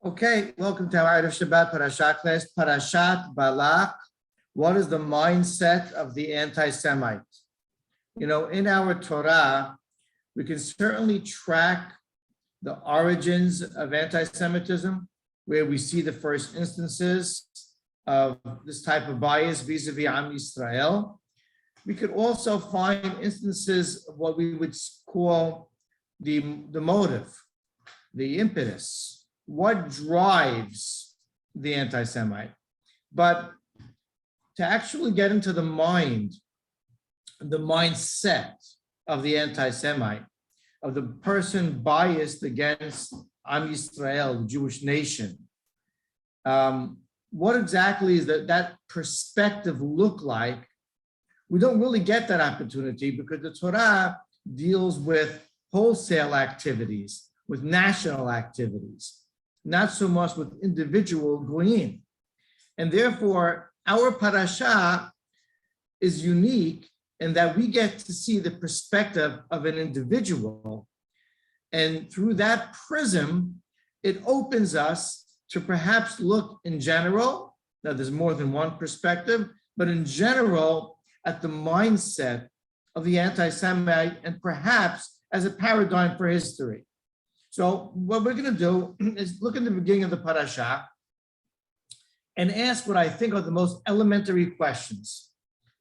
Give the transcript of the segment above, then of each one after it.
Okay, welcome to our Erev Shabbat Perashat class, Perashat Balak. What is the mindset of the anti-Semite? You know, in our Torah, we can certainly track the origins of anti-Semitism, where we see the first instances of this type of bias vis-a-vis Am Yisrael. We could also find instances of what we would call the motive, the impetus. What drives the anti-Semite? But to actually get into the mindset of the anti-Semite, of the person biased against Am Yisrael, the Jewish nation, what exactly is that perspective look like? We don't really get that opportunity because the Torah deals with wholesale activities, with national activities, not so much with individual goyim. And therefore, our parasha is unique in that we get to see the perspective of an individual. And through that prism, it opens us to perhaps look in general, now there's more than one perspective, but in general, at the mindset of the anti-Semite and perhaps as a paradigm for history. So what we're going to do is look at the beginning of the parasha and ask what I think are the most elementary questions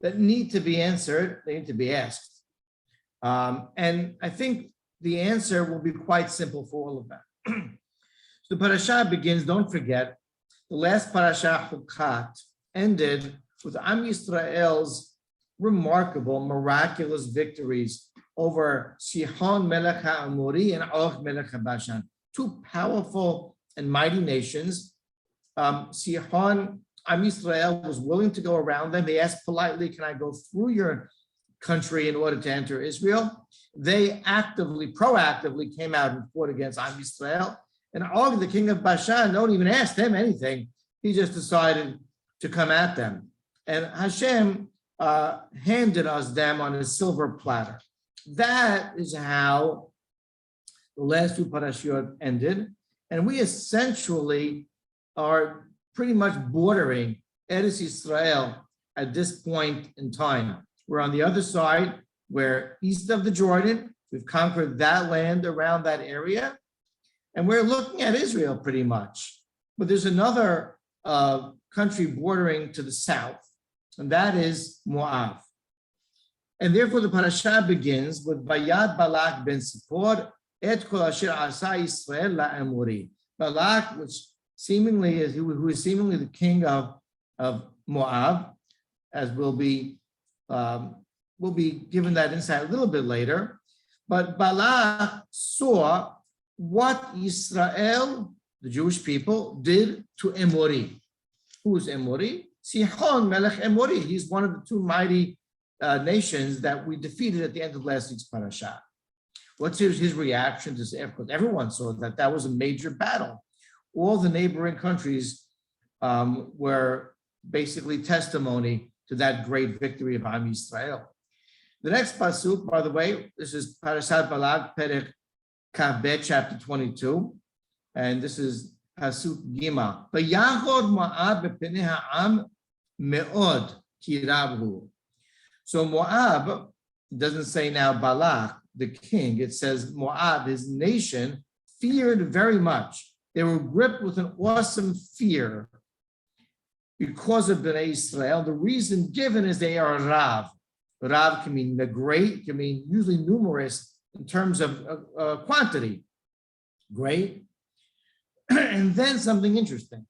that need to be answered, they need to be asked. And I think the answer will be quite simple for all of them. So the parasha begins, don't forget, the last parasha, Chukat, ended with Am Yisrael's remarkable, miraculous victories over Sihon Melech HaAmori and Og Melech HaBashan, two powerful and mighty nations. Sihon, Am Yisrael was willing to go around them. They asked politely, can I go through your country in order to enter Israel? They proactively came out and fought against Am Yisrael. And Og, the king of Bashan, don't even ask them anything. He just decided to come at them. And Hashem handed us them on a silver platter. That is how the last two parashiyot ended. And we essentially are pretty much bordering Eretz Yisrael at this point in time. We're on the other side, we're east of the Jordan. We've conquered that land around that area. And we're looking at Israel pretty much. But there's another country bordering to the south, and that is Moab. And therefore, the parasha begins with Vayad Balak ben Zippor et kol asher asa Yisrael la'amori. Balak, which seemingly is who is seemingly the king of Moab, as will be given that insight a little bit later. But Balak saw what Israel, the Jewish people, did to Emori. Who is Emori? Sihon Melech Emori. He's one of the two mighty nations that we defeated at the end of last week's parasha. What's his reaction to this? Because everyone saw that was a major battle. All the neighboring countries were basically testimony to that great victory of Am Yisrael. The next pasuk, by the way, this is Parashat Balak, Perek Kavbet, chapter 22, and this is pasuk Gima. Vayachor Moab b'penei ha'am me'od ki rabhu. So Moab, it doesn't say now Balak, the king, it says Moab, his nation, feared very much. They were gripped with an awesome fear because of Bnei Israel. The reason given is they are Rav. Rav can mean the great, can mean usually numerous in terms of quantity. Great. And then something interesting.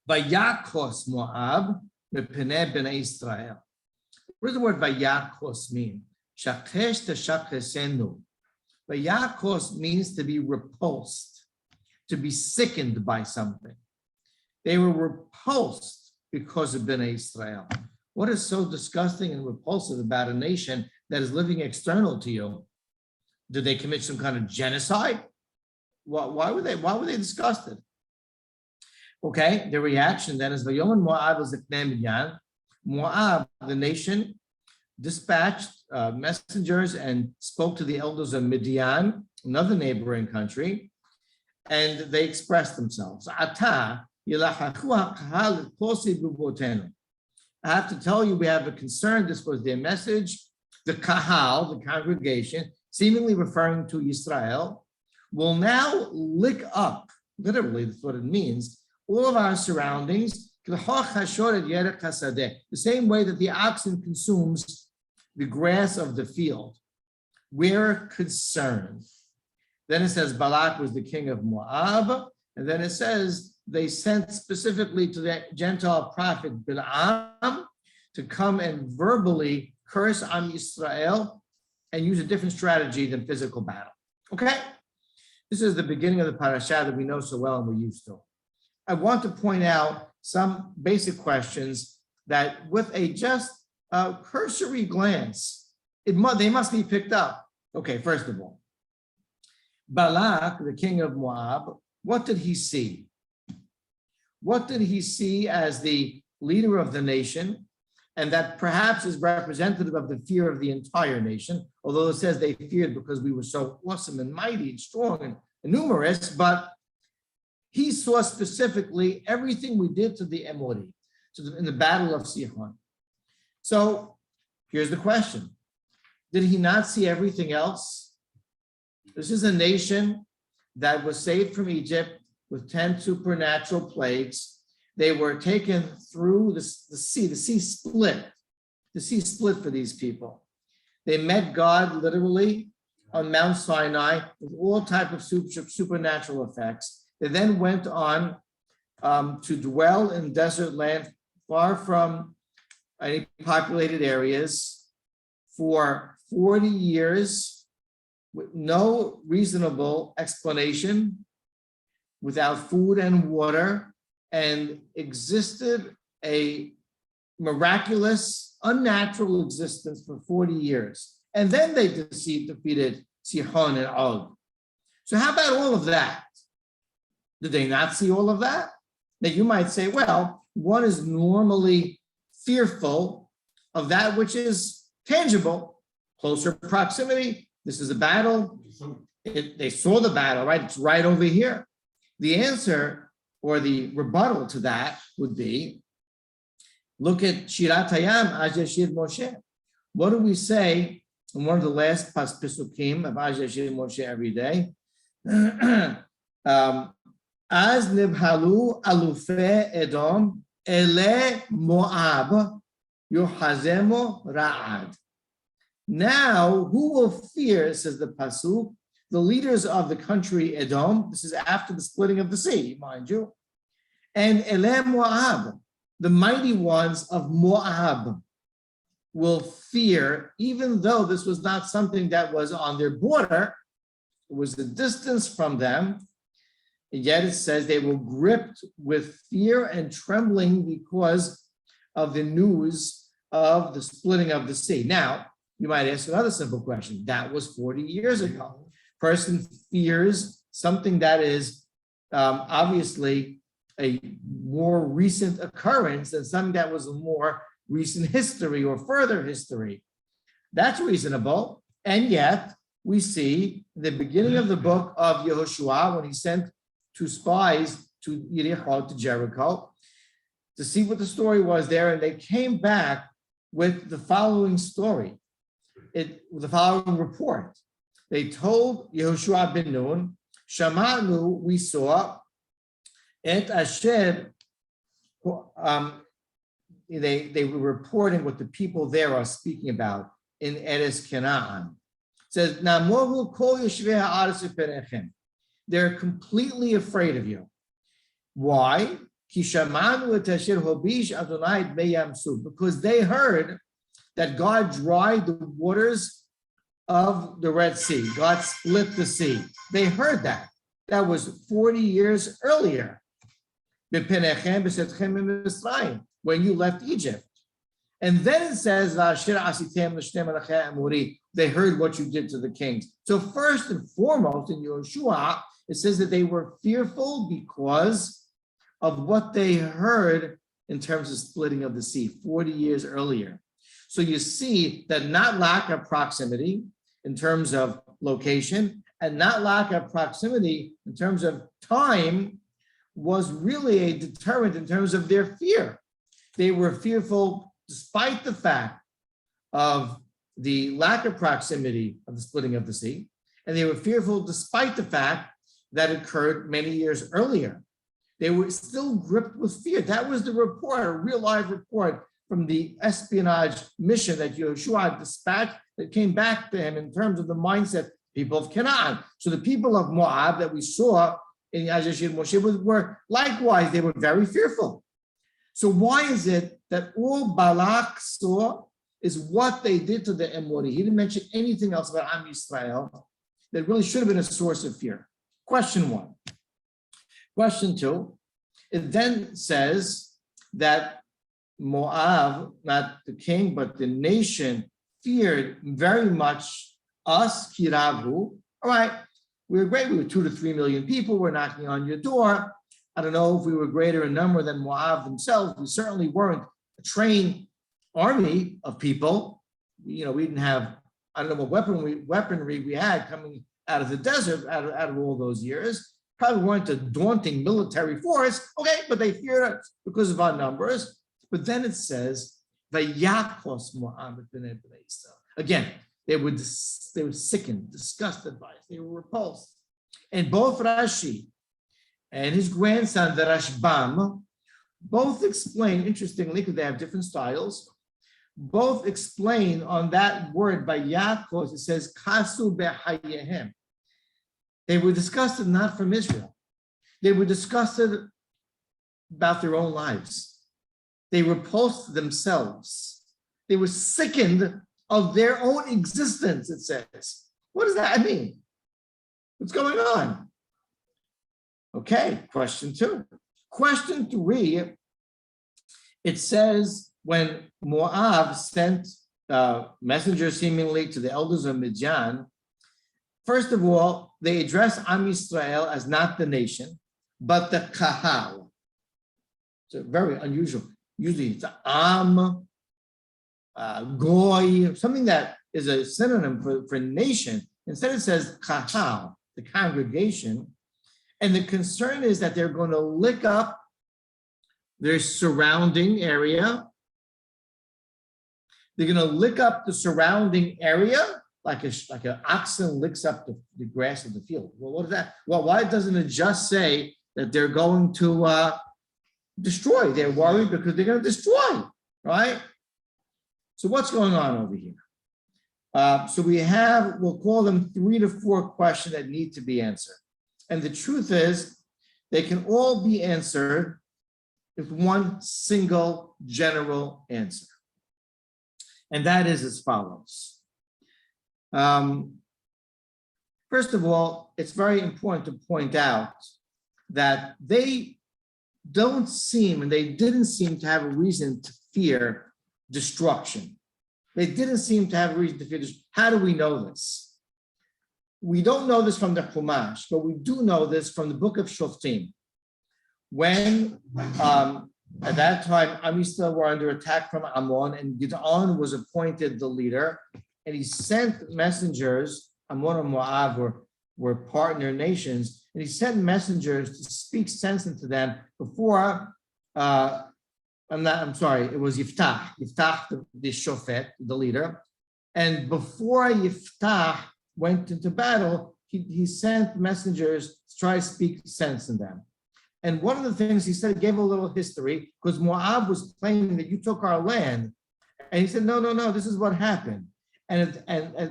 Vayakos Moab mepnei Bnei Israel. What does the word Vayakos mean? Shakesh teshakesenu. Vayakos means to be repulsed, to be sickened by something. They were repulsed because of Bnei Israel. What is so disgusting and repulsive about a nation that is living external to you? Did they commit some kind of genocide? Why were they disgusted? Okay, the reaction then is Vayomer Moab is the Moab, the nation, dispatched messengers and spoke to the elders of Midian, another neighboring country, and they expressed themselves. Ata yilachachu ha'kahal kosi b'botenu. I have to tell you, we have a concern. This was their message. The kahal, the congregation, seemingly referring to Israel, will now lick up, literally that's what it means, all of our surroundings, the same way that the oxen consumes the grass of the field. We're concerned. Then it says Balak was the king of Moab, and then it says they sent specifically to the Gentile prophet Balaam to come and verbally curse Am Yisrael and use a different strategy than physical battle. Okay? This is the beginning of the Perashat that we know so well and we're used to. I want to point out some basic questions that with a just cursory glance, they must be picked up. Okay, first of all, Balak, the king of Moab, what did he see? What did he see as the leader of the nation? And that perhaps is representative of the fear of the entire nation, although it says they feared because we were so awesome and mighty and strong and numerous, but he saw specifically everything we did to the Emori, in the battle of Sihon. So here's the question. Did he not see everything else? This is a nation that was saved from Egypt with 10 supernatural plagues. They were taken through the sea. The sea split. The sea split for these people. They met God literally on Mount Sinai with all types of supernatural effects. They then went on to dwell in desert land far from any populated areas for 40 years with no reasonable explanation, without food and water, and existed a miraculous, unnatural existence for 40 years. And then they defeated Sihon and Og. So how about all of that? Did they not see all of that? Now you might say, well, one is normally fearful of that which is tangible, closer proximity. This is a battle. They saw the battle, right? It's right over here. The answer or the rebuttal to that would be, look at Shirat Hayam, Ajeshir Moshe. What do we say in one of the last Pasukim of Ajeshir Moshe every day? Az nibhalu alufe Edom ele Moab yohazemo ra'ad. Now, who will fear, says the Pasuk, the leaders of the country Edom? This is after the splitting of the sea, mind you. And ele Moab, the mighty ones of Moab, will fear, even though this was not something that was on their border. It was a distance from them. And yet it says they were gripped with fear and trembling because of the news of the splitting of the sea. Now, you might ask another simple question. That was 40 years ago. Person fears something that is obviously a more recent occurrence than something that was a more recent history or further history. That's reasonable. And yet we see the beginning of the book of Yehoshua when he sent 2 spies to Yericho, to Jericho, to see what the story was there. And they came back with the following story, the following report. They told Yehoshua ben Nun, Shamanu, we saw, et asher, they were reporting what the people there are speaking about in Eretz Canaan. It says, Namohu kol yeshvei ha'aretz perechem. They're completely afraid of you. Why? Ki shamanu et asher hobish Adonai b'mei yamsuf. Because they heard that God dried the waters of the Red Sea. God split the sea. They heard that. That was 40 years earlier. When you left Egypt. And then it says, they heard what you did to the kings. So first and foremost in Yehoshua, it says that they were fearful because of what they heard in terms of splitting of the sea 40 years earlier. So you see that not lack of proximity in terms of location, and not lack of proximity in terms of time was really a deterrent in terms of their fear. They were fearful despite the fact of the lack of proximity of the splitting of the sea, and they were fearful despite the fact that occurred many years earlier. They were still gripped with fear. That was the report, a real live report from the espionage mission that Yehoshua dispatched that came back to him in terms of the mindset people of Canaan. So the people of Moab that we saw in Yashashir Moshe were likewise, they were very fearful. So why is it that all Balak saw is what they did to the Emori? He didn't mention anything else about Am Yisrael that really should have been a source of fear. Question one. Question two, it then says that Moab, not the king, but the nation, feared very much us, Kiravu. All right, we were great. We were 2 to 3 million people. We're knocking on your door. I don't know if we were greater in number than Moab themselves. We certainly weren't a trained army of people. We didn't have, I don't know what weaponry we had coming out of the desert out of all those years. Probably weren't a daunting military force, okay, but they feared us because of our numbers. But then it says, "Vayakos Moab b'nei Israel." Again, they were sickened, disgusted by it. They were repulsed. And both Rashi and his grandson, the Rashbam, both explain, interestingly, because they have different styles, both explain on that word Vayakos, it says, "Kasu behayehem." They were disgusted not from Israel. They were disgusted about their own lives. They repulsed themselves. They were sickened of their own existence, it says. What does that mean? What's going on? Okay, question two. Question three, it says when Moab sent messengers seemingly to the elders of Midian, first of all, they address Am Yisrael as not the nation, but the Kahal. It's very unusual. Usually it's Am, Goy, something that is a synonym for nation. Instead it says Kahal, the congregation. And the concern is that they're going to lick up their surrounding area. They're going to lick up the surrounding area like an oxen licks up the grass of the field. Well, what is that? Well, why doesn't it just say that they're going to destroy? They're worried because they're going to destroy, right? So what's going on over here? So we'll call them 3 to 4 questions that need to be answered. And the truth is, they can all be answered with one single general answer. And that is as follows. First of all, it's very important to point out that they don't seem, and they didn't seem to have a reason to fear destruction. They didn't seem to have a reason to fear destruction. How do we know this? We don't know this from the Chumash, but we do know this from the book of Shoftim. When at that time, Am Yisrael were under attack from Ammon, and Gid'on was appointed the leader, and he sent messengers. Ammon and Moab were partner nations, and he sent messengers to speak sense into them before, it was Yiftach the Shofet, the leader. And before Yiftach went into battle, he sent messengers to try to speak sense in them. And one of the things he said, he gave a little history, because Moab was claiming that you took our land. And he said, no, this is what happened. And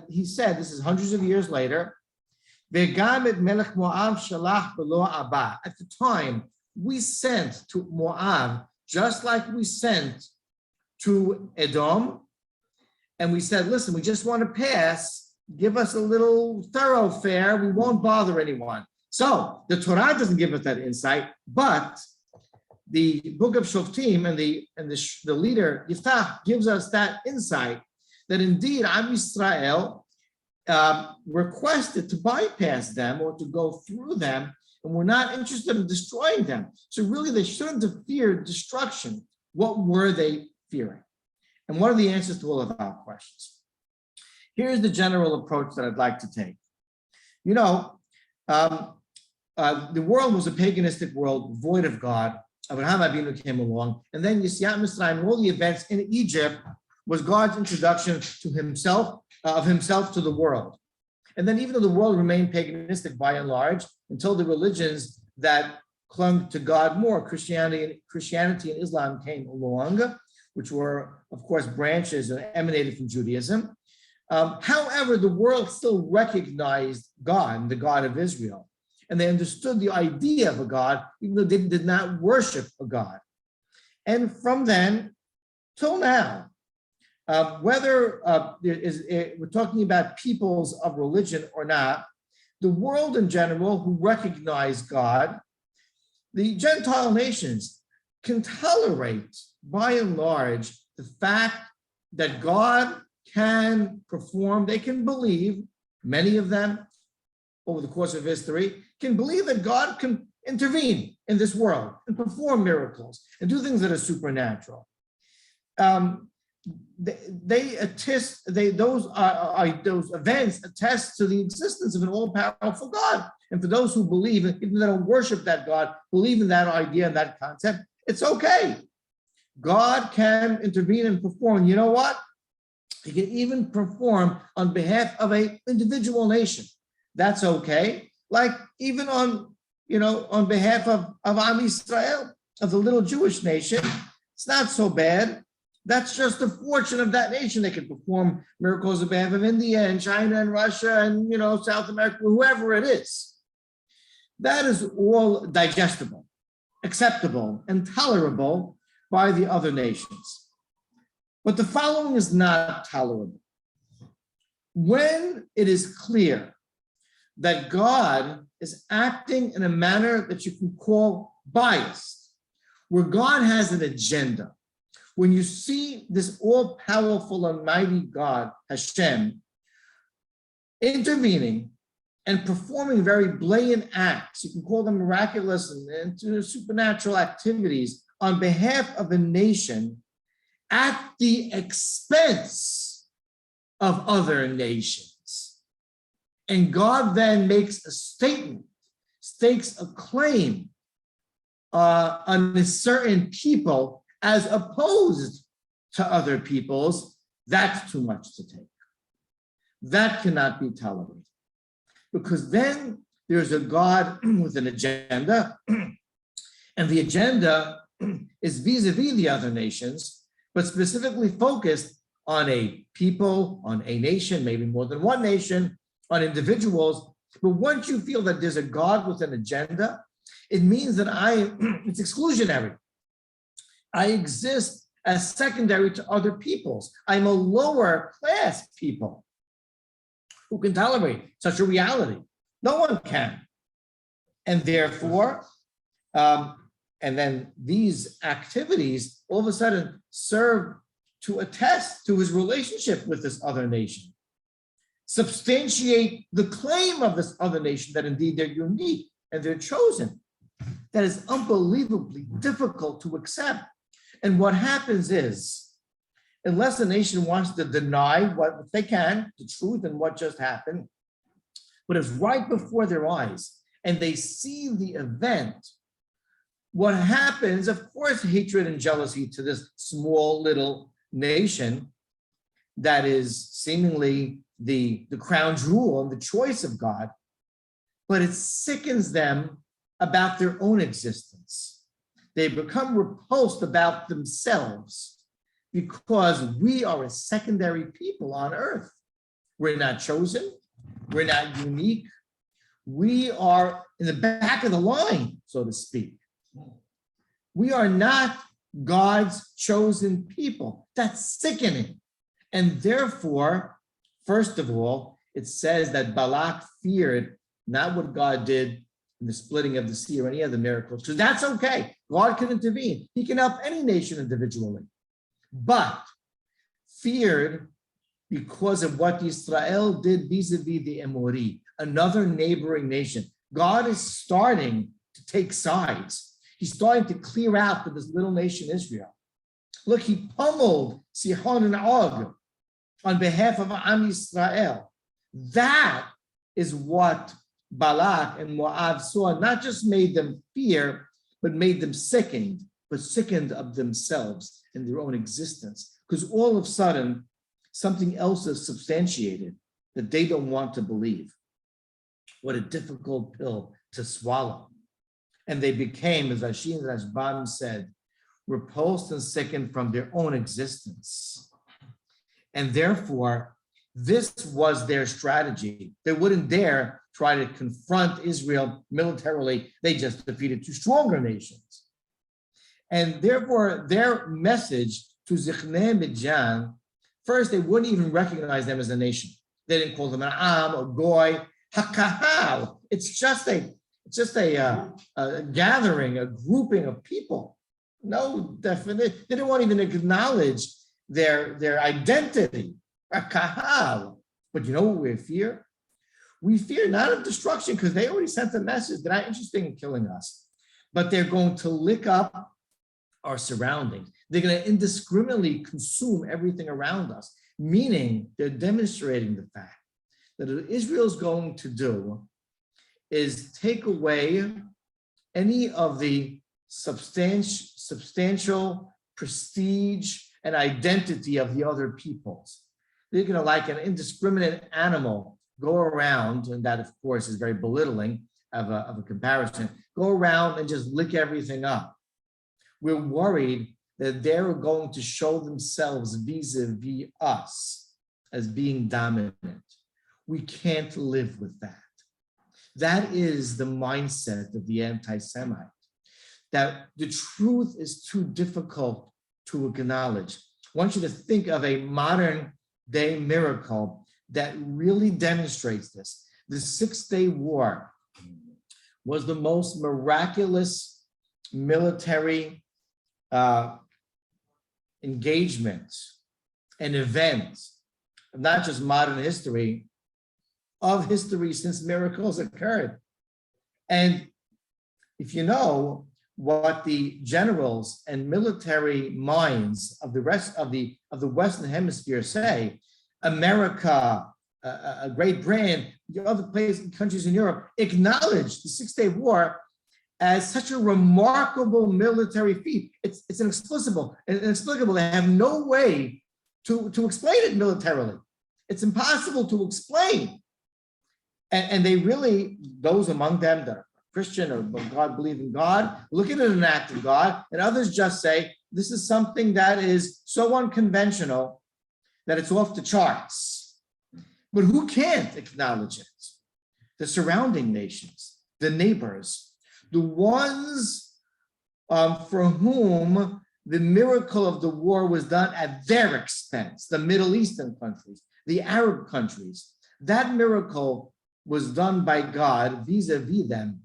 he said, this is hundreds of years later, at the time, we sent to Moab, just like we sent to Edom, and we said, listen, we just want to pass, give us a little thoroughfare, we won't bother anyone. So the Torah doesn't give us that insight, but the book of Shoftim and the leader Yiftach gives us that insight that indeed Am Yisrael requested to bypass them or to go through them, and we're not interested in destroying them. So really, they shouldn't have feared destruction. What were they fearing? And what are the answers to all of our questions? Here's the general approach that I'd like to take. You know, the world was a paganistic world, void of God. Abraham Avinu came along, and then Yetziat Mitzrayim, all the events in Egypt was God's introduction to himself, of himself to the world. And then even though the world remained paganistic by and large, until the religions that clung to God more, Christianity and Islam came along, which were, of course, branches that emanated from Judaism. However, the world still recognized God, the God of Israel, and they understood the idea of a God, even though they did not worship a God. And from then till now, whether we're talking about peoples of religion or not, the world in general who recognize God, the Gentile nations can tolerate, by and large, the fact that God can perform, they can believe, many of them over the course of history, can believe that God can intervene in this world and perform miracles and do things that are supernatural. Those events attest to the existence of an all-powerful God. And for those who believe, even though they don't worship that God, believe in that idea and that concept, it's okay. God can intervene and perform. You know what? He can even perform on behalf of an individual nation. That's okay. Like even on behalf of Am Yisrael, of the little Jewish nation, it's not so bad. That's just the fortune of that nation. They can perform miracles on behalf of India and China and Russia and South America, whoever it is. That is all digestible, acceptable, and tolerable by the other nations. But the following is not tolerable. When it is clear that God is acting in a manner that you can call biased, where God has an agenda, when you see this all-powerful and mighty God, Hashem, intervening and performing very blatant acts, you can call them miraculous and supernatural activities on behalf of a nation at the expense of other nations. And God then makes a statement, stakes a claim on a certain people as opposed to other peoples. That's too much to take. That cannot be tolerated. Because then there's a God with an agenda, and the agenda is vis-a-vis the other nations, but specifically focused on a people, on a nation, maybe more than one nation, on individuals. But once you feel that there's a God with an agenda, it means that it's exclusionary. I exist as secondary to other peoples. I'm a lower class people. Who can tolerate such a reality? No one can. And therefore, and then these activities all of a sudden serve to attest to his relationship with this other nation, substantiate the claim of this other nation that indeed they're unique and they're chosen. That is unbelievably difficult to accept. And what happens is, unless a nation wants to deny what they can, the truth and what just happened, but it's right before their eyes and they see the event, what happens, of course, hatred and jealousy to this small little nation that is seemingly the crown jewel and the choice of God, but it sickens them about their own existence. They become repulsed about themselves, because we are a secondary people on earth. We're not chosen. We're not unique. We are in the back of the line, so to speak. We are not God's chosen people. That's sickening. And therefore, first of all, it says that Balak feared not what God did in the splitting of the sea or any other miracles, because that's okay. God can intervene. He can help any nation individually. But feared because of what Israel did vis-a-vis the Emori, another neighboring nation. God is starting to take sides. He's starting to clear out for this little nation Israel. Look, he pummeled Sihon and Og on behalf of Am Yisrael. That is what Balak and Moab saw, not just made them fear, but made them sickened, but sickened of themselves and their own existence. Because all of a sudden, something else is substantiated that they don't want to believe. What a difficult pill to swallow. And they became, as Rashi and Rashbam said, repulsed and sickened from their own existence. And therefore, this was their strategy. They wouldn't dare try to confront Israel militarily. They just defeated two stronger nations. And therefore, their message to Zichnei Midjan, first, they wouldn't even recognize them as a nation. They didn't call them an Am or Goy, Hakahal. It's just a gathering, a grouping of people. No definite. They didn't want to even acknowledge their identity. Hakahal. But you know what we fear? We fear not of destruction, because they already sent a message. They're not interested in killing us, but they're going to lick up our surroundings. They're going to indiscriminately consume everything around us, meaning they're demonstrating the fact that what Israel's going to do is take away any of the substantial prestige and identity of the other peoples. They're going to, like an indiscriminate animal, go around, and that, of course, is very belittling of a comparison, go around and just lick everything up. We're worried that they're going to show themselves vis-a-vis us as being dominant. We can't live with that. That is the mindset of the anti-Semite, that the truth is too difficult to acknowledge. I want you to think of a modern day miracle that really demonstrates this. The 6-Day War was the most miraculous military engagement, an event, not just modern history, of history since miracles occurred. And if you know what the generals and military minds of the rest of the Western Hemisphere say, America, a Great Britain, the other countries in Europe acknowledge the 6-Day War as such a remarkable military feat. It's inexplicable. They have no way to explain it militarily. It's impossible to explain. And they really, those among them that are Christian or God believe in God, look at it as an act of God, and others just say, this is something that is so unconventional that it's off the charts. But who can't acknowledge it? The surrounding nations, the neighbors, the ones for whom the miracle of the war was done at their expense, the Middle Eastern countries, the Arab countries. That miracle was done by God vis-a-vis them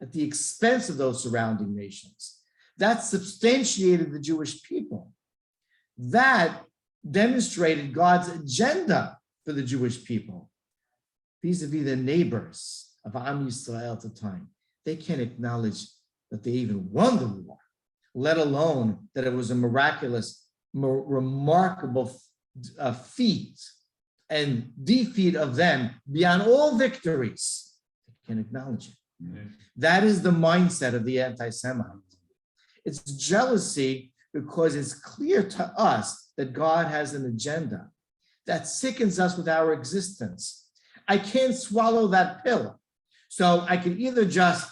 at the expense of those surrounding nations. That substantiated the Jewish people. That demonstrated God's agenda for the Jewish people vis-a-vis the neighbors of Am Yisrael at the time. They can't acknowledge that they even won the war, let alone that it was a miraculous, remarkable feat and defeat of them beyond all victories. They can't acknowledge it. Mm-hmm. That is the mindset of the anti-Semite. It's jealousy because it's clear to us that God has an agenda that sickens us with our existence. I can't swallow that pill. So I can either just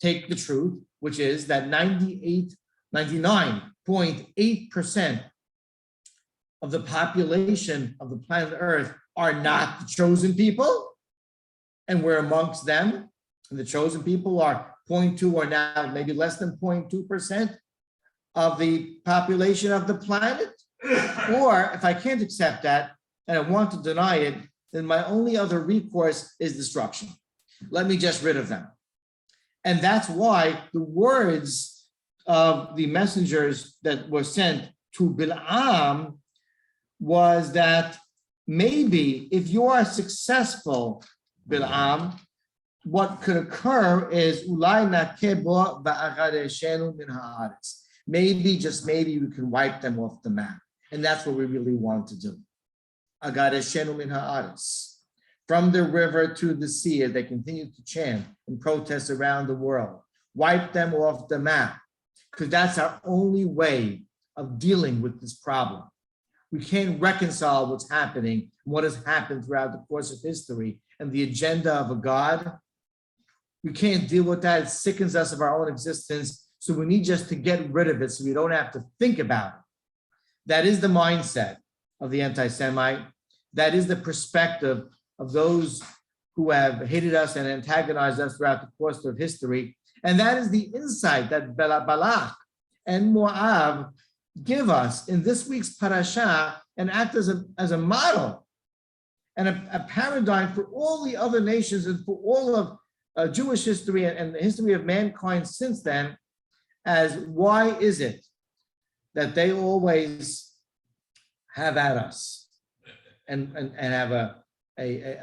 take the truth, which is that 99.8% of the population of the planet Earth are not the chosen people, and we're amongst them, and the chosen people are 0.2 or now maybe less than 0.2% of the population of the planet. Or if I can't accept that and I want to deny it, then my only other recourse is destruction. Let me just rid of them. And that's why the words of the messengers that were sent to Bil'am was that maybe if you are successful, Bil'am, what could occur is maybe, just maybe, we can wipe them off the map. And that's what we really want to do. from the river to the sea as they continue to chant and protest around the world. Wipe them off the map, because that's our only way of dealing with this problem. We can't reconcile what's happening, what has happened throughout the course of history, and the agenda of a God. We can't deal with that. It sickens us of our own existence. So we need just to get rid of it so we don't have to think about it. That is the mindset of the anti-Semite. That is the perspective of those who have hated us and antagonized us throughout the course of history. And that is the insight that Balak and Moab give us in this week's Perashat and act as a model and a paradigm for all the other nations and for all of Jewish history and the history of mankind since then, as why is it that they always have at us and have a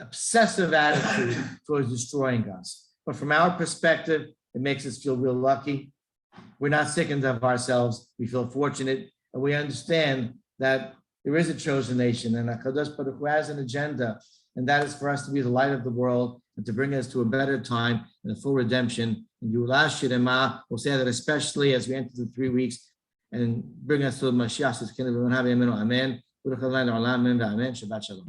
obsessive attitude towards destroying us. But from our perspective, it makes us feel real lucky. We're not sickened of ourselves. We feel fortunate, and we understand that there is a chosen nation, and HaKadosh Baruch Hu has an agenda, and that is for us to be the light of the world and to bring us to a better time and a full redemption. And Yulah Shirema, we'll say that especially as we enter the 3 weeks and bring us to the Mashiach's kingdom. Amen. Shabbat Shalom.